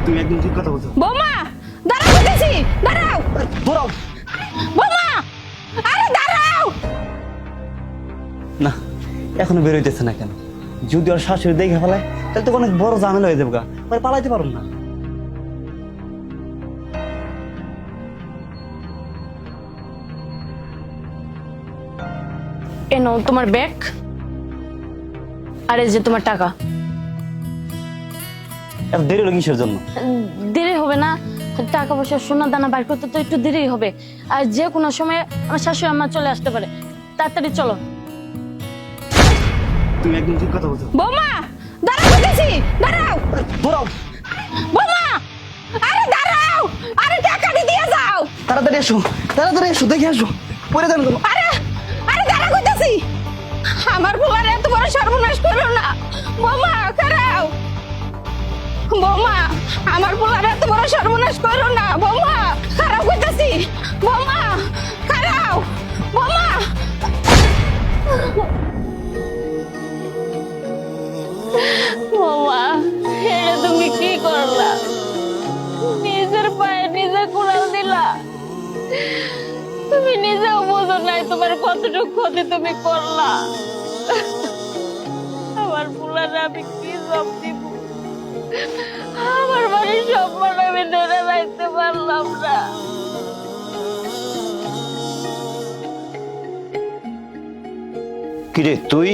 তুমি একদম ঠিক কথা বলছো। বৌমা দাঁড়াও বলতেছি, দাঁড়াও দৌড়াও। বৌমা, আরে দাঁড়াও। না, এখনো বের হইতেছে না কেন? যদি ওর শাশুড়ি দেখে ফেলায় তাহলে তো অনেক বড় ঝামেলা হয়ে যাবে গা, পরে পালাইতে পারুম না। এ নাও তোমার ব্যাগ, আর এই যে তোমার টাকা। এত দেরি হলো কিসের জন্য? দেরি হবে না, টাকা পয়সা সোনা দানা বাইর করতে তো একটু দেরি হবে, আর যে কোনো সময় আমার শাশুড়ি আম্মা চলে আসতে পারে। তাড়াতাড়ি চলো। তুমি একদম ঠিক কথা বলছো। বৌমা দাঁড়াও বলতেছি, দাঁড়াও। দৌড়াও। বৌমা আরে দাঁড়াও, আরে টাকাটি দিয়ে যাও। তাড়াতাড়ি এসো, তাড়াতাড়ি এসো, দেখে আসো, পরে জানো তো। আরে আরে দাঁড়া কইতাছি, আমার পোলার এত বড় সর্বনাশ করো না। বৌমা খারাও, বৌমা আমার পোলার এত বড় সর্বনাশ করো না। বৌমা খারাও কইতাছি, বৌমা খারাও, বৌমা। বৌমা এটা তুমি কি করলা? নিজের পায়ে নিজে কুড়াল দিলা। তুমি নিজেও বোঝো নাই তোমার কতটুকু ক্ষতি তুমি করলা। আমার পুলারে আমি কি জব দিব? আমার বাড়ির সম্মান আমি ধরে রাখতে পারলাম না। কিরে তুই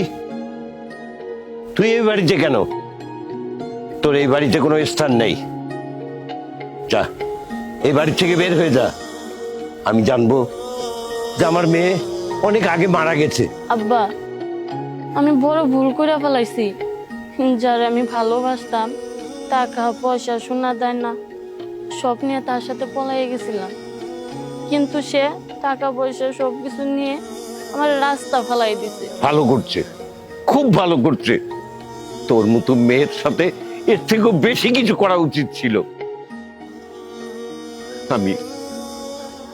তুই এই বাড়িতে কেন? তোর এই বাড়িতে কোনো স্থান নেই। যা, এই বাড়ি থেকে বের হয়ে যা। আমি জানবো যে আমার মেয়ে অনেক আগে মারা গেছে। আব্বা আমি বড় ভুল করে ফেলাইছি। যারা আমি ভালোবাসতাম, টাকা পয়সা সোনা দেয় না সব নিয়ে তার সাথে পলাইয়ে গেছিলাম, কিন্তু সে টাকা পয়সা সবকিছু নিয়ে আমার রাস্তা ফেলাই দিছে। ভালো করছে, খুব ভালো করছে। তোর মতো মেয়ের সাথে এর থেকেও বেশি কিছু করা উচিত ছিল। আমি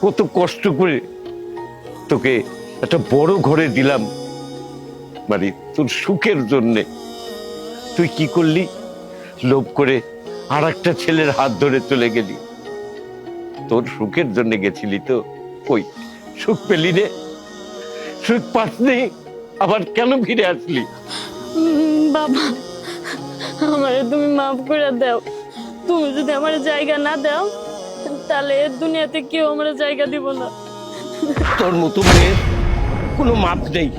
কত কষ্ট করে তোকে একটা বড় ঘরে দিলাম, মানে তোর সুখের জন্যে। তুই কি করলি? লোভ করে আর একটা ছেলের হাত ধরে চলে গেলি। তোর সুখের জন্য গেছিলি তো, কই সুখ পেলি রে? সুখ পাসনি, আবার কেন ফিরে আসলি? বাবা আমারে তুমি মাফ করে দাও। তুমি যদি আমার জায়গা না দাও তাহলে এর দুনিয়াতে কেউ আমার জায়গা দিব না। তোর মতো মেয়ের কোনো মাপ নেই।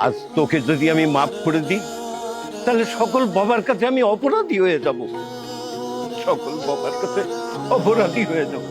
আজ তোকে যদি আমি মাফ করে দিই তাহলে সকল বাবার কাছে আমি অপরাধী হয়ে যাব। সকল বাবার কাছে অপরাধী হয়ে যাব।